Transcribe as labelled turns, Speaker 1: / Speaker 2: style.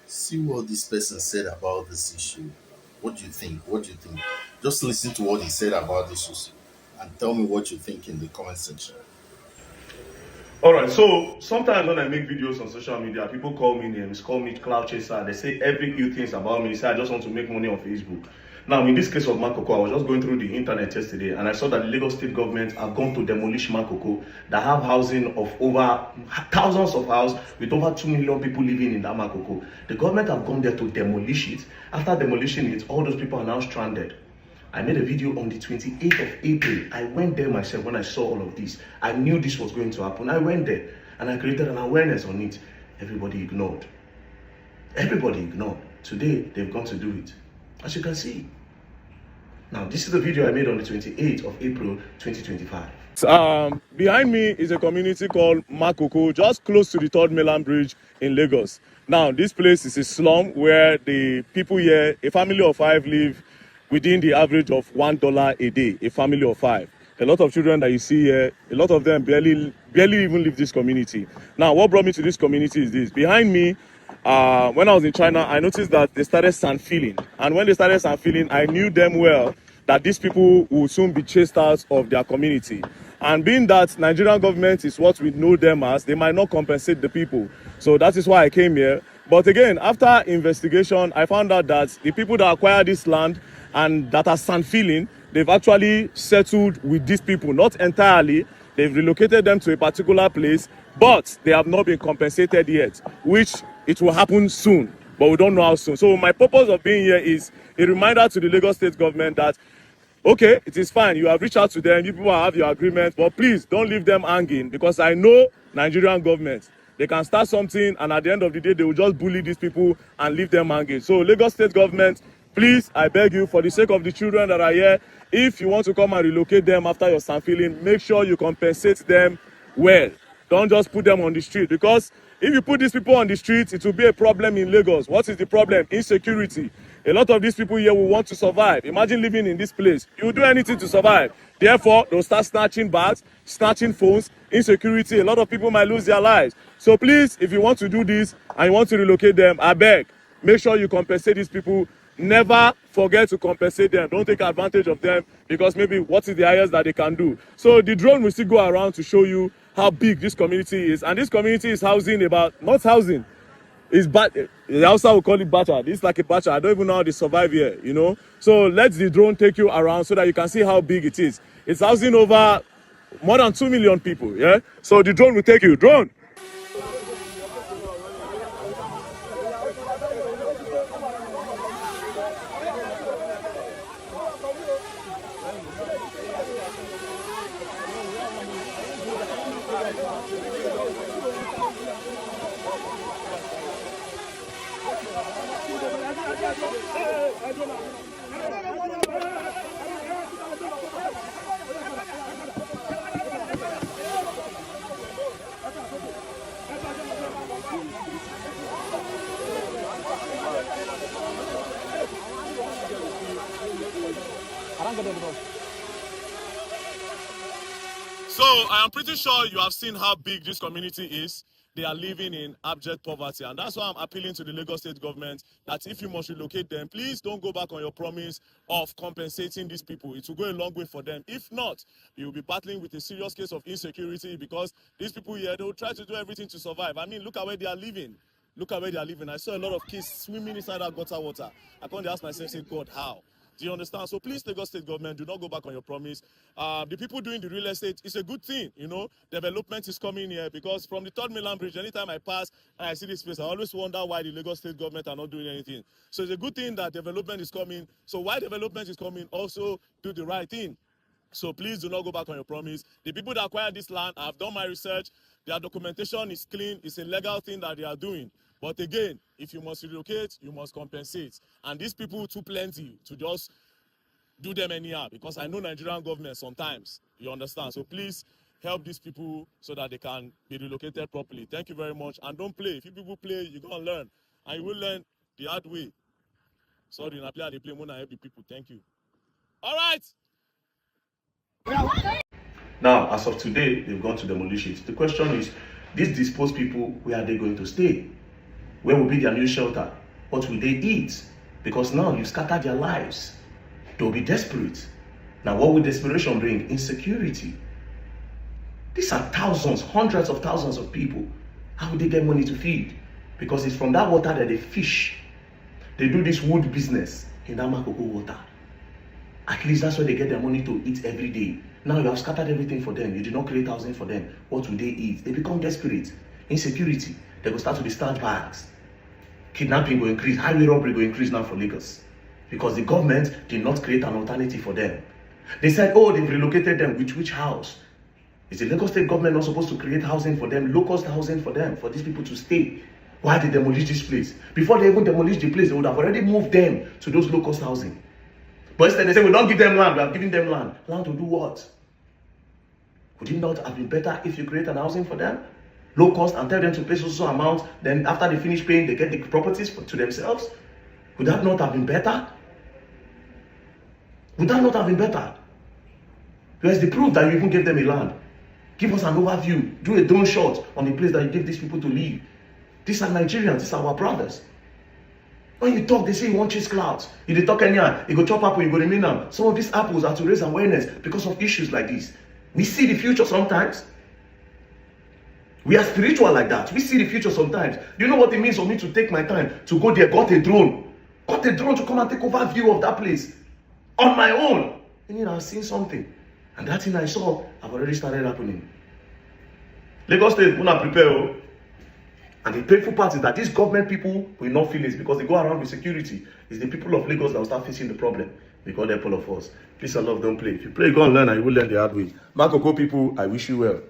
Speaker 1: See what this person said about this issue. What do you think? What do you think? Just listen to what he said about this issue and tell me what you think in the comment section.
Speaker 2: All right, so sometimes when I make videos on social media, people call me names, call me cloud chaser. They say every few things about me. They say I just want to make money on Facebook. Now, in this case of Makoko, I was just going through the internet yesterday and I saw that the Lagos State government have gone to demolish Makoko that have housing of over thousands of houses with over 2 million people living in that Makoko. The government have gone there to demolish it. After demolishing it, all those people are now stranded. I made a video on the 28th of April. I went there myself when I saw all of this. I knew this was going to happen. I went there and I created an awareness on it. Everybody ignored. Everybody ignored. Today, they've gone to do it. As you can see. Now, this is the video I made on the 28th of April, 2025.
Speaker 3: Behind me is a community called Makoko, just close to the Third Mainland Bridge in Lagos. Now, this place is a slum where the people here, a family of 5, live within the average of $1 a day, a family of 5. A lot of children that you see here, a lot of them barely even leave this community. Now, what brought me to this community is this. Behind me, when I was in China, I noticed that they started sand filling. And when they started sand filling, I knew them well that these people will soon be chased out of their community. And being that Nigerian government is what we know them as, they might not compensate the people. So that is why I came here. But again, after investigation, I found out that the people that acquired this land and that are sand filling, they've actually settled with these people, not entirely. They've relocated them to a particular place, but they have not been compensated yet, which it will happen soon, but we don't know how soon. So my purpose of being here is a reminder to the Lagos State government that, okay, it is fine, you have reached out to them, you people have your agreement, but please don't leave them hanging, because I know Nigerian government, they can start something and at the end of the day, they will just bully these people and leave them hanging. So Lagos State government, please, I beg you, for the sake of the children that are here, if you want to come and relocate them after your sand filling, make sure you compensate them well. Don't just put them on the street, because if you put these people on the street, it will be a problem in Lagos. What is the problem? Insecurity. A lot of these people here will want to survive. Imagine living in this place. You will do anything to survive. Therefore, they'll start snatching bags, snatching phones, insecurity. A lot of people might lose their lives. So please, if you want to do this and you want to relocate them, I beg, make sure you compensate these people. Never forget to compensate them. Don't take advantage of them, because maybe what is the highest that they can do. So the drone will still go around to show you how big this community is. And this community is housing about, not housing, it's the outside will call it bacha. This is like a bacha. I don't even know how they survive here, you know. So let the drone take you around so that you can see how big it is. It's housing over more than 2 million people, yeah? So the drone will take you. Drone! So I am pretty sure you have seen how big this community is. They are living in abject poverty. And that's why I'm appealing to the Lagos State government that if you must relocate them, please don't go back on your promise of compensating these people. It will go a long way for them. If not, you will be battling with a serious case of insecurity, because these people here, they will try to do everything to survive. I mean, look at where they are living. Look at where they are living. I saw a lot of kids swimming inside that gutter water. I can't ask myself, say, God, how? Do you understand? So please, Lagos State government, do not go back on your promise. The people doing the real estate, it's a good thing, you know. Development is coming here, because from the Third Mainland Bridge, anytime I pass and I see this place, I always wonder why the Lagos State government are not doing anything. So it's a good thing that development is coming. So while development is coming, also do the right thing. So please do not go back on your promise. The people that acquired this land, I've done my research. Their documentation is clean. It's a legal thing that they are doing. But again, if you must relocate, you must compensate. And these people too plenty to just do them anyhow, because I know Nigerian government sometimes, you understand. So please help these people so that they can be relocated properly. Thank you very much. And don't play. If you people play, you're going to learn. And you will learn the hard way. Sorry, I play when I help the people. Thank you. All right.
Speaker 2: Now, as of today, they've gone to demolish it. The question is, these displaced people, where are they going to stay? Where will be their new shelter? What will they eat? Because now you scatter their lives. They'll be desperate. Now what will desperation bring? Insecurity. These are thousands, hundreds of thousands of people. How will they get money to feed? Because it's from that water that they fish. They do this wood business in that Makoko water. At least that's where they get their money to eat every day. Now you have scattered everything for them. You did not create housing for them. What will they eat? They become desperate. Insecurity. They will start to discharge bags. Kidnapping will increase. Highway robbery will increase now for Lagos. Because the government did not create an alternative for them. They said, oh, they've relocated them. Which house? Is the Lagos state government not supposed to create housing for them, low-cost housing for them, for these people to stay? Why did they demolish this place? Before they even demolish the place, they would have already moved them to those low-cost housing. But instead, they say, we don't give them land. We have given them land. Land to do what? Would it not have been better if you create an housing for them? Low cost, and tell them to pay so amount. Then after they finish paying, they get the properties to themselves? Would that not have been better? Would that not have been better? Where's the proof that you even gave them a land? Give us an overview. Do a drone shot on the place that you gave these people to live. These are Nigerians. These are our brothers. When you talk, they say you want chase clouds. If they talk anyhow, you go chop apple, you go remain them. Some of these apples are to raise awareness because of issues like this. We see the future sometimes. We are spiritual like that. We see the future sometimes. Do you know what it means for me to take my time to go there, got a drone? Got a drone to come and take over view of that place. On my own. And I've seen something. And that thing I saw, have already started happening. Lagos State, we're not prepared. And the painful part is that these government people will not feel it because they go around with security. It's the people of Lagos that will start facing the problem because they're full of us. Please, I love, don't play. If you play, go and learn and you will learn the hard way. Makoko people, I wish you well.